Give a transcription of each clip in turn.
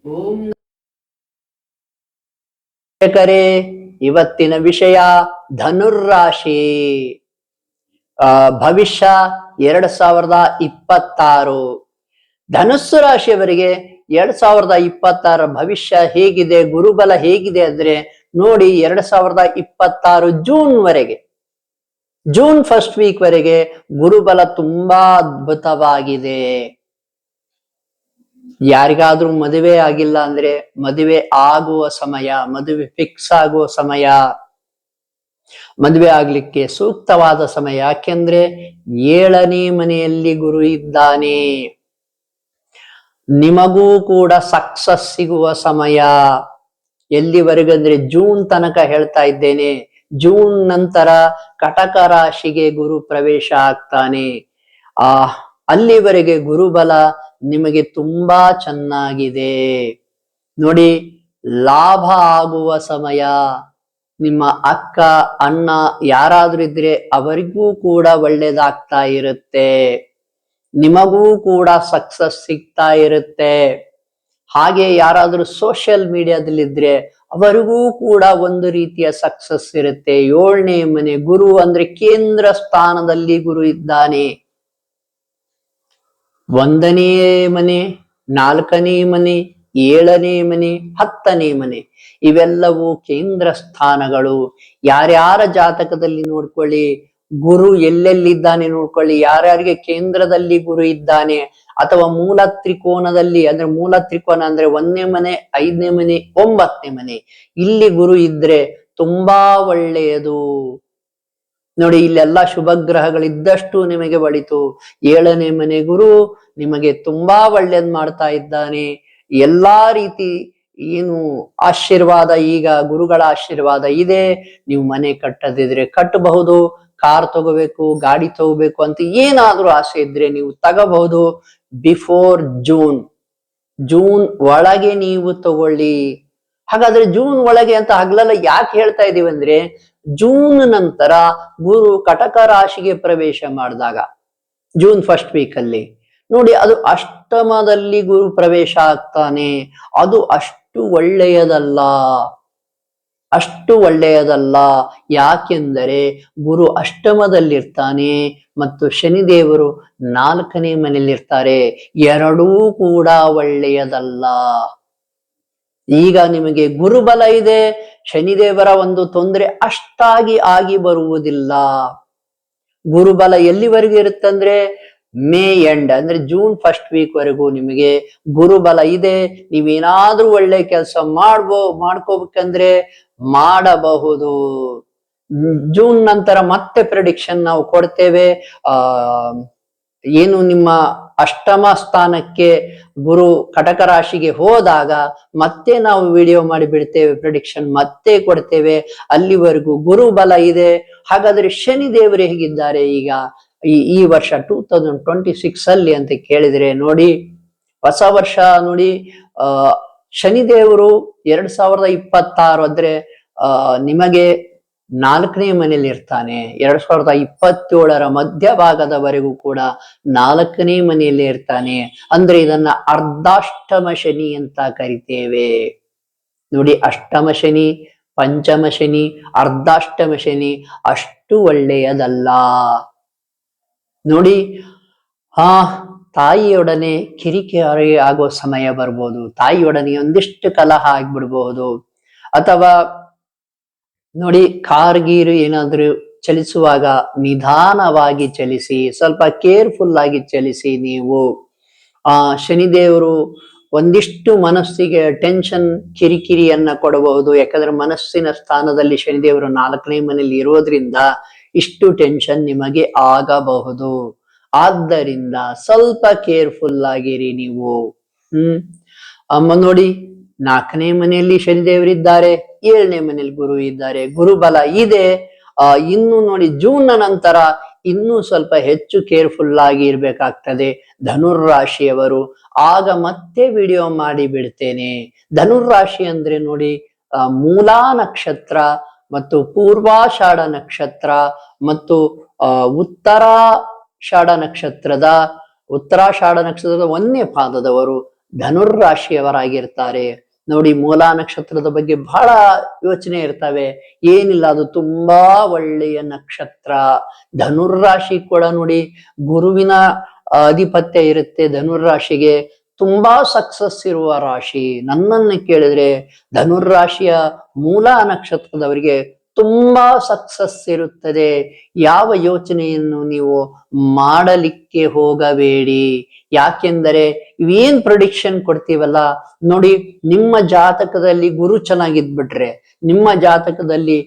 ಓಂ ವೀಕ್ಷಕರೇ, ಇವತ್ತಿನ ವಿಷಯ ಧನುರ್ರಾಶಿ. ಭವಿಷ್ಯ 2026. ಧನುಸ್ಸು ರಾಶಿಯವರಿಗೆ 2026 ಭವಿಷ್ಯ ಹೇಗಿದೆ, ಗುರುಬಲ ಹೇಗಿದೆ ಅಂದ್ರೆ ನೋಡಿ. 2026 ಜೂನ್ ವರೆಗೆ, ಜೂನ್ ಫಸ್ಟ್ ವೀಕ್ ವರೆಗೆ ಗುರುಬಲ ತುಂಬಾ ಅದ್ಭುತವಾಗಿದೆ. ಯಾರಿಗಾದ್ರೂ ಮದುವೆ ಆಗಿಲ್ಲ ಅಂದ್ರೆ ಮದುವೆ ಆಗುವ ಸಮಯ, ಮದುವೆ ಫಿಕ್ಸ್ ಆಗುವ ಸಮಯ, ಮದುವೆ ಆಗ್ಲಿಕ್ಕೆ ಸೂಕ್ತವಾದ ಸಮಯ. ಯಾಕೆಂದ್ರೆ 7ನೇ ಮನೆಯಲ್ಲಿ ಗುರು ಇದ್ದಾನೆ. ನಿಮಗೂ ಕೂಡ ಸಕ್ಸಸ್ ಸಿಗುವ ಸಮಯ. ಎಲ್ಲಿವರೆಗಂದ್ರೆ ಜೂನ್ ತನಕ ಹೇಳ್ತಾ ಇದ್ದೇನೆ. ಜೂನ್ ನಂತರ ಕಟಕ ರಾಶಿಗೆ ಗುರು ಪ್ರವೇಶ ಆಗ್ತಾನೆ. ಅಲ್ಲಿವರೆಗೆ ಗುರುಬಲ ನಿಮಗೆ ತುಂಬಾ ಚೆನ್ನಾಗಿದೆ ನೋಡಿ. ಲಾಭ ಆಗುವ ಸಮಯ. ನಿಮ್ಮ ಅಕ್ಕ ಅಣ್ಣ ಯಾರಾದ್ರೂ ಇದ್ರೆ ಅವರಿಗೂ ಕೂಡ ಒಳ್ಳೇದಾಗ್ತಾ ಇರುತ್ತೆ. ನಿಮಗೂ ಕೂಡ ಸಕ್ಸಸ್ ಸಿಗ್ತಾ ಇರುತ್ತೆ. ಹಾಗೆ ಯಾರಾದ್ರೂ ಸೋಷಿಯಲ್ ಮೀಡಿಯಾದಲ್ಲಿದ್ರೆ ಅವರಿಗೂ ಕೂಡ ಒಂದು ರೀತಿಯ ಸಕ್ಸಸ್ ಇರುತ್ತೆ. 7ನೇ ಮನೆ ಗುರು ಅಂದ್ರೆ ಕೇಂದ್ರ ಸ್ಥಾನದಲ್ಲಿ ಗುರು ಇದ್ದಾನೆ. 1ನೇ ಮನೆ, 4ನೇ ಮನೆ, 7ನೇ ಮನೆ, 10ನೇ ಮನೆ ಇವೆಲ್ಲವೂ ಕೇಂದ್ರ ಸ್ಥಾನಗಳು. ಯಾರ್ಯಾರ ಜಾತಕದಲ್ಲಿ ನೋಡ್ಕೊಳ್ಳಿ, ಗುರು ಎಲ್ಲೆಲ್ಲಿದ್ದಾನೆ ನೋಡ್ಕೊಳ್ಳಿ. ಯಾರ್ಯಾರಿಗೆ ಕೇಂದ್ರದಲ್ಲಿ ಗುರು ಇದ್ದಾನೆ ಅಥವಾ ಮೂಲ ತ್ರಿಕೋನದಲ್ಲಿ, ಅಂದ್ರೆ ಮೂಲ ತ್ರಿಕೋನ ಅಂದ್ರೆ 1ನೇ ಮನೆ, 5ನೇ ಮನೆ, 9ನೇ ಮನೆ ಇಲ್ಲಿ ಗುರು ಇದ್ರೆ ತುಂಬಾ ಒಳ್ಳೆಯದು ನೋಡಿ. ಇಲ್ಲೆಲ್ಲ ಶುಭ ಗ್ರಹಗಳಿದ್ದಷ್ಟು ನಿಮಗೆ ಒಳಿತು. 7ನೇ ಮನೆ ಗುರು ನಿಮಗೆ ತುಂಬಾ ಒಳ್ಳೇದ್ ಮಾಡ್ತಾ ಇದ್ದಾನೆ. ಎಲ್ಲಾ ರೀತಿ ಏನು ಆಶೀರ್ವಾದ, ಈಗ ಗುರುಗಳ ಆಶೀರ್ವಾದ ಇದೆ. ನೀವು ಮನೆ ಕಟ್ಟದಿದ್ರೆ ಕಟ್ಟಬಹುದು, ಕಾರ್ ತಗೋಬೇಕು, ಗಾಡಿ ತಗೋಬೇಕು ಅಂತ ಏನಾದ್ರೂ ಆಸೆ ಇದ್ರೆ ನೀವು ತಗೋಬಹುದು. ಬಿಫೋರ್ ಜೂನ್, ಜೂನ್ ಒಳಗೆ ನೀವು ತಗೊಳ್ಳಿ. ಹಾಗಾದ್ರೆ ಜೂನ್ ಒಳಗೆ ಅಂತ ಹಗಲೆಲ್ಲ ಯಾಕೆ ಹೇಳ್ತಾ ಇದೀವಿ ಅಂದ್ರೆ, ಜೂನ್ ನಂತರ ಗುರು ಕಟಕ ರಾಶಿಗೆ ಪ್ರವೇಶ ಮಾಡಿದಾಗ ಜೂನ್ ಫಸ್ಟ್ ವೀಕ್ ಅಲ್ಲಿ ನೋಡಿ, ಅದು ಅಷ್ಟಮದಲ್ಲಿ ಗುರು ಪ್ರವೇಶ ಆಗ್ತಾನೆ. ಅದು ಅಷ್ಟು ಒಳ್ಳೆಯದಲ್ಲ, ಅಷ್ಟು ಒಳ್ಳೆಯದಲ್ಲ. ಯಾಕೆಂದರೆ ಗುರು ಅಷ್ಟಮದಲ್ಲಿರ್ತಾನೆ ಮತ್ತು ಶನಿದೇವರು 4ನೇ ಮನೆಯಲ್ಲಿರ್ತಾರೆ. ಎರಡೂ ಕೂಡ ಒಳ್ಳೆಯದಲ್ಲ. ಈಗ ನಿಮಗೆ ಗುರುಬಲ ಇದೆ, ಶನಿದೇವರ ಒಂದು ತೊಂದರೆ ಅಷ್ಟಾಗಿ ಆಗಿ ಬರುವುದಿಲ್ಲ. ಗುರುಬಲ ಎಲ್ಲಿವರೆಗೂ ಇರುತ್ತಂದ್ರೆ ಮೇ ಎಂಡ್, ಅಂದ್ರೆ ಜೂನ್ ಫಸ್ಟ್ ವೀಕ್ ವರೆಗೂ ನಿಮಗೆ ಗುರುಬಲ ಇದೆ. ನೀವೇನಾದ್ರೂ ಒಳ್ಳೆ ಕೆಲಸ ಮಾಡ್ಕೋಬೇಕಂದ್ರೆ ಮಾಡಬಹುದು. ಜೂನ್ ನಂತರ ಮತ್ತೆ ಪ್ರೆಡಿಕ್ಷನ್ ನಾವು ಕೊಡ್ತೇವೆ. ಏನು ನಿಮ್ಮ ಅಷ್ಟಮ ಸ್ಥಾನಕ್ಕೆ ಗುರು ಕಟಕ ರಾಶಿಗೆ ಹೋದಾಗ ಮತ್ತೆ ನಾವು ವಿಡಿಯೋ ಮಾಡಿ ಬಿಡ್ತೇವೆ, ಪ್ರೆಡಿಕ್ಷನ್ ಮತ್ತೆ ಕೊಡ್ತೇವೆ. ಅಲ್ಲಿವರೆಗೂ ಗುರು ಬಲ ಇದೆ. ಹಾಗಾದ್ರೆ ಶನಿ ದೇವರು ಹೇಗಿದ್ದಾರೆ ಈಗ ಈ ವರ್ಷ 2026 ಅಲ್ಲಿ ಅಂತ ಕೇಳಿದ್ರೆ ನೋಡಿ, ಹೊಸ ವರ್ಷ ನೋಡಿ. ಶನಿದೇವರು 2026 ಅಂದ್ರೆ ನಿಮಗೆ 4ನೇ ಮನೆಯಲ್ಲಿ ಇರ್ತಾನೆ. 2027 ಮಧ್ಯಭಾಗದವರೆಗೂ ಕೂಡ 4ನೇ ಮನೆಯಲ್ಲಿ ಇರ್ತಾನೆ. ಅಂದ್ರೆ ಇದನ್ನ ಅರ್ಧಾಷ್ಟಮ ಶನಿ ಅಂತ ಕರಿತೇವೆ ನೋಡಿ. ಅಷ್ಟಮ ಶನಿ, ಪಂಚಮ ಶನಿ, ಅರ್ಧಾಷ್ಟಮ ಶನಿ ಅಷ್ಟು ಒಳ್ಳೆಯದಲ್ಲ ನೋಡಿ. ತಾಯಿಯೊಡನೆ ಕಿರಿಕಿರಿ ಆಗೋ ಸಮಯ ಬರ್ಬೋದು. ತಾಯಿಯೊಡನೆ ಒಂದಿಷ್ಟು ಕಲಹ ಆಗ್ಬಿಡ್ಬಹುದು. ಅಥವಾ ನೋಡಿ, ಕಾರ್ಗೀರು ಏನಾದ್ರೂ ಚಲಿಸುವಾಗ ನಿಧಾನವಾಗಿ ಚಲಿಸಿ, ಸ್ವಲ್ಪ ಕೇರ್ಫುಲ್ ಆಗಿ ಚಲಿಸಿ ನೀವು. ಶನಿದೇವರು ಒಂದಿಷ್ಟು ಮನಸ್ಸಿಗೆ ಟೆನ್ಷನ್, ಕಿರಿಕಿರಿಯನ್ನ ಕೊಡಬಹುದು. ಯಾಕಂದ್ರೆ ಮನಸ್ಸಿನ ಸ್ಥಾನದಲ್ಲಿ ಶನಿದೇವರು 4ನೇ ಮನೆಯಲ್ಲಿ ಇರೋದ್ರಿಂದ ಇಷ್ಟು ಟೆನ್ಷನ್ ನಿಮಗೆ ಆಗಬಹುದು. ಆದ್ದರಿಂದ ಸ್ವಲ್ಪ ಕೇರ್ಫುಲ್ ಆಗಿರಿ ನೀವು. ನೋಡಿ, 4ನೇ ಮನೆಯಲ್ಲಿ ಶನಿದೇವರಿದ್ದಾರೆ, 7ನೇ ಮನೆಯಲ್ಲಿ ಗುರು ಇದ್ದಾರೆ, ಗುರುಬಲ ಇದೆ. ಇನ್ನು ನೋಡಿ, ಜೂನ್ ನಂತರ ಇನ್ನೂ ಸ್ವಲ್ಪ ಹೆಚ್ಚು ಕೇರ್ಫುಲ್ ಆಗಿ ಇರ್ಬೇಕಾಗ್ತದೆ ಧನುರ್ರಾಶಿಯವರು. ಆಗ ಮತ್ತೆ ವಿಡಿಯೋ ಮಾಡಿ ಬಿಡ್ತೇನೆ. ಧನುರ್ರಾಶಿ ಅಂದ್ರೆ ನೋಡಿ, ಮೂಲಾ ನಕ್ಷತ್ರ ಮತ್ತು ಪೂರ್ವಾಷಾಢ ನಕ್ಷತ್ರ ಮತ್ತು ಉತ್ತರಾಷಾಢ ನಕ್ಷತ್ರದ 1ನೇ ಪಾದದವರು ಧನುರ್ರಾಶಿಯವರಾಗಿರ್ತಾರೆ. ನೋಡಿ, ಮೂಲಾ ನಕ್ಷತ್ರದ ಬಗ್ಗೆ ಬಹಳ ಯೋಚನೆ ಇರ್ತವೆ. ಏನಿಲ್ಲ, ಅದು ತುಂಬಾ ಒಳ್ಳೆಯ ನಕ್ಷತ್ರ. ಧನುರ್ರಾಶಿ ಕೂಡ ನೋಡಿ, ಗುರುವಿನ ಅಧಿಪತ್ಯ ಇರುತ್ತೆ ಧನುರ್ರಾಶಿಗೆ. ತುಂಬಾ ಸಕ್ಸಸ್ ಇರುವ ರಾಶಿ. ನನ್ನನ್ನು ಕೇಳಿದ್ರೆ ಧನುರ್ರಾಶಿಯ ಮೂಲಾ ನಕ್ಷತ್ರದವರಿಗೆ ತುಂಬಾ ಸಕ್ಸಸ್ ಇರುತ್ತದೆ. ಯಾವ ಯೋಚನೆಯನ್ನು ನೀವು ಮಾಡಲಿಕ್ಕೆ ಹೋಗಬೇಡಿ. ಯಾಕೆಂದರೆ ಇವೇನ್ ಪ್ರೊಡಿಕ್ಷನ್ ಕೊಡ್ತೀವಲ್ಲ ನೋಡಿ, ನಿಮ್ಮ ಜಾತಕದಲ್ಲಿ ಗುರು ಚೆನ್ನಾಗಿದ್ಬಿಟ್ರೆ, ನಿಮ್ಮ ಜಾತಕದಲ್ಲಿ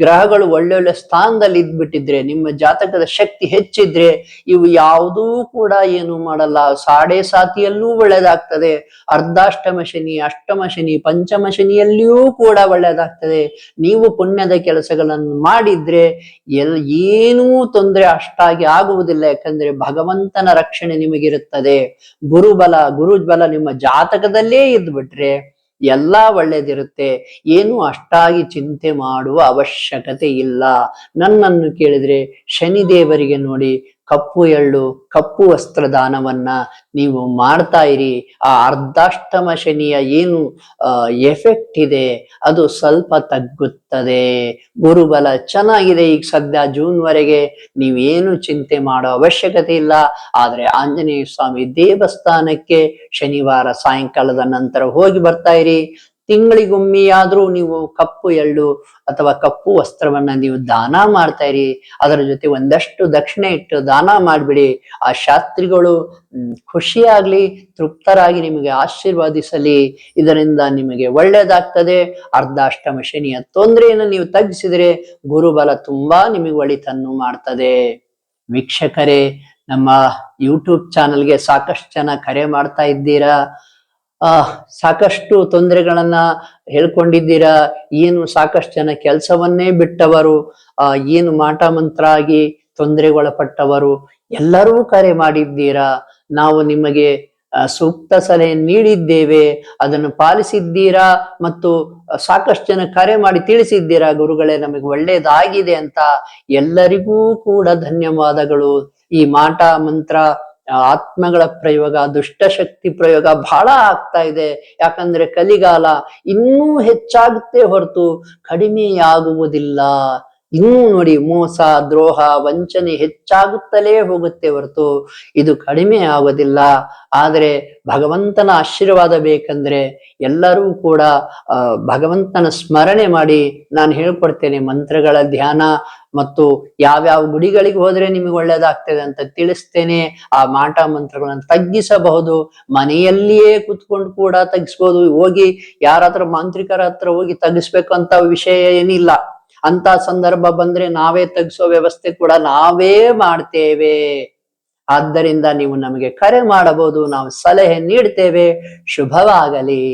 ಗ್ರಹಗಳು ಒಳ್ಳೊಳ್ಳೆ ಸ್ಥಾನದಲ್ಲಿ ಇದ್ಬಿಟ್ಟಿದ್ರೆ, ನಿಮ್ಮ ಜಾತಕದ ಶಕ್ತಿ ಹೆಚ್ಚಿದ್ರೆ, ಇವು ಯಾವುದೂ ಕೂಡ ಏನು ಮಾಡಲ್ಲ. ಸಾಡೆ ಸಾತಿಯಲ್ಲೂ ಒಳ್ಳೇದಾಗ್ತದೆ. ಅರ್ಧಾಷ್ಟಮ ಶನಿ, ಅಷ್ಟಮ ಶನಿ, ಪಂಚಮ ಶನಿಯಲ್ಲಿಯೂ ಕೂಡ ಒಳ್ಳೇದಾಗ್ತದೆ. ನೀವು ಪುಣ್ಯದ ಕೆಲಸಗಳನ್ನು ಮಾಡಿದ್ರೆ ಏನೂ ತೊಂದರೆ ಅಷ್ಟಾಗಿ ಆಗುವುದಿಲ್ಲ. ಯಾಕಂದ್ರೆ ಭಗವಂತನ ರಕ್ಷಣೆ ನಿಮಗಿರುತ್ತದೆ. ಗುರುಬಲ ನಿಮ್ಮ ಜಾತಕದಲ್ಲೇ ಇದ್ಬಿಟ್ರೆ ಎಲ್ಲಾ ಒಳ್ಳೇದಿರುತ್ತೆ. ಏನು ಅಷ್ಟಾಗಿ ಚಿಂತೆ ಮಾಡುವ ಅವಶ್ಯಕತೆ ಇಲ್ಲ. ನನ್ನನ್ನು ಕೇಳಿದ್ರೆ ಶನಿದೇವರಿಗೆ ನೋಡಿ, ಕಪ್ಪು ಎಳ್ಳು, ಕಪ್ಪು ವಸ್ತ್ರ ದಾನವನ್ನ ನೀವು ಮಾಡ್ತಾ ಇರಿ. ಆ ಅರ್ಧಾಷ್ಟಮ ಶನಿಯ ಏನು ಎಫೆಕ್ಟ್ ಇದೆ ಅದು ಸ್ವಲ್ಪ ತಗ್ಗುತ್ತದೆ. ಗುರುಬಲ ಚೆನ್ನಾಗಿದೆ. ಈಗ ಸದ್ಯ ಜೂನ್ ವರೆಗೆ ನೀವೇನು ಚಿಂತೆ ಮಾಡೋ ಅವಶ್ಯಕತೆ ಇಲ್ಲ. ಆದ್ರೆ ಆಂಜನೇಯ ಸ್ವಾಮಿ ದೇವಸ್ಥಾನಕ್ಕೆ ಶನಿವಾರ ಸಾಯಂಕಾಲದ ನಂತರ ಹೋಗಿ ಬರ್ತಾ ಇರಿ. ತಿಂಗಳಿಗೊಮ್ಮೆಯಾದ್ರೂ ನೀವು ಕಪ್ಪು ಎಳ್ಳು ಅಥವಾ ಕಪ್ಪು ವಸ್ತ್ರವನ್ನ ನೀವು ದಾನ ಮಾಡ್ತಾ ಇರಿ. ಅದರ ಜೊತೆ ಒಂದಷ್ಟು ದಕ್ಷಿಣೆ ಇಟ್ಟು ದಾನ ಮಾಡ್ಬಿಡಿ. ಆ ಶಾಸ್ತ್ರಿಗಳು ಖುಷಿಯಾಗ್ಲಿ, ತೃಪ್ತರಾಗಿ ನಿಮಗೆ ಆಶೀರ್ವಾದಿಸಲಿ. ಇದರಿಂದ ನಿಮಗೆ ಒಳ್ಳೇದಾಗ್ತದೆ. ಅರ್ಧಾಷ್ಟಮ ಶನಿಯ ತೊಂದರೆಯನ್ನು ನೀವು ತಗ್ಗಿಸಿದ್ರೆ ಗುರುಬಲ ತುಂಬಾ ನಿಮಗೆ ಒಳಿತನ್ನು ಮಾಡ್ತದೆ. ವೀಕ್ಷಕರೇ, ನಮ್ಮ ಯೂಟ್ಯೂಬ್ ಚಾನಲ್ಗೆ ಸಾಕಷ್ಟು ಜನ ಕರೆ ಮಾಡ್ತಾ ಇದ್ದೀರಾ. ಸಾಕಷ್ಟು ತೊಂದರೆಗಳನ್ನ ಹೇಳ್ಕೊಂಡಿದ್ದೀರಾ. ಏನು ಸಾಕಷ್ಟು ಜನ ಕೆಲಸವನ್ನೇ ಬಿಟ್ಟವರು, ಏನು ಮಾಟ ಮಂತ್ರ ಆಗಿ ತೊಂದರೆಗೊಳಪಟ್ಟವರು ಎಲ್ಲರೂ ಕರೆ ಮಾಡಿದ್ದೀರಾ. ನಾವು ನಿಮಗೆ ಸೂಕ್ತ ಸಲಹೆ ನೀಡಿದ್ದೇವೆ, ಅದನ್ನು ಪಾಲಿಸಿದ್ದೀರಾ. ಮತ್ತು ಸಾಕಷ್ಟು ಜನ ಕರೆ ಮಾಡಿ ತಿಳಿಸಿದ್ದೀರಾ, ಗುರುಗಳೇ ನಮಗೆ ಒಳ್ಳೇದಾಗಿದೆ ಅಂತ. ಎಲ್ಲರಿಗೂ ಕೂಡ ಧನ್ಯವಾದಗಳು. ಈ ಮಾಟ ಮಂತ್ರ, ಆತ್ಮಗಳ ಪ್ರಯೋಗ, ದುಷ್ಟಶಕ್ತಿ ಪ್ರಯೋಗ ಬಹಳ ಆಗ್ತಾ ಇದೆ. ಯಾಕಂದ್ರೆ ಕಲಿಗಾಲ ಇನ್ನೂ ಹೆಚ್ಚಾಗುತ್ತೆ ಹೊರತು ಕಡಿಮೆಯಾಗುವುದಿಲ್ಲ. ಇನ್ನೂ ನೋಡಿ, ಮೋಸ, ದ್ರೋಹ, ವಂಚನೆ ಹೆಚ್ಚಾಗುತ್ತಲೇ ಹೋಗುತ್ತೆ ಹೊರತು ಇದು ಕಡಿಮೆ ಆಗೋದಿಲ್ಲ. ಆದರೆ ಭಗವಂತನ ಆಶೀರ್ವಾದ ಬೇಕಂದ್ರೆ ಎಲ್ಲರೂ ಕೂಡ ಭಗವಂತನ ಸ್ಮರಣೆ ಮಾಡಿ. ನಾನು ಹೇಳ್ಕೊಡ್ತೇನೆ ಮಂತ್ರಗಳ ಧ್ಯಾನ ಮತ್ತು ಯಾವ್ಯಾವ ಗುಡಿಗಳಿಗೆ ಹೋದ್ರೆ ನಿಮಗೆ ಒಳ್ಳೇದಾಗ್ತದೆ ಅಂತ ತಿಳಿಸ್ತೇನೆ. ಆ ಮಾಟ ಮಂತ್ರಗಳನ್ನು ತಗ್ಗಿಸಬಹುದು. ಮನೆಯಲ್ಲಿಯೇ ಕುತ್ಕೊಂಡು ಕೂಡ ತಗ್ಗಿಸ್ಬೋದು. ಹೋಗಿ ಯಾರ ಹತ್ರ, ಮಾಂತ್ರಿಕರ ಹತ್ರ ಹೋಗಿ ತಗ್ಗಿಸ್ಬೇಕು ಅಂತ ವಿಷಯ ಏನಿಲ್ಲ. ಅಂತ ಸಂದರ್ಭ ಬಂದ್ರೆ ನಾವೇ ತಗ್ಗಿಸೋ ವ್ಯವಸ್ಥೆ ಕೂಡ ನಾವೇ ಮಾಡ್ತೇವೆ. ಆದ್ದರಿಂದ ನೀವು ನಮಗೆ ಕರೆ ಮಾಡಬಹುದು, ನಾವು ಸಲಹೆ ನೀಡ್ತೇವೆ. ಶುಭವಾಗಲಿ.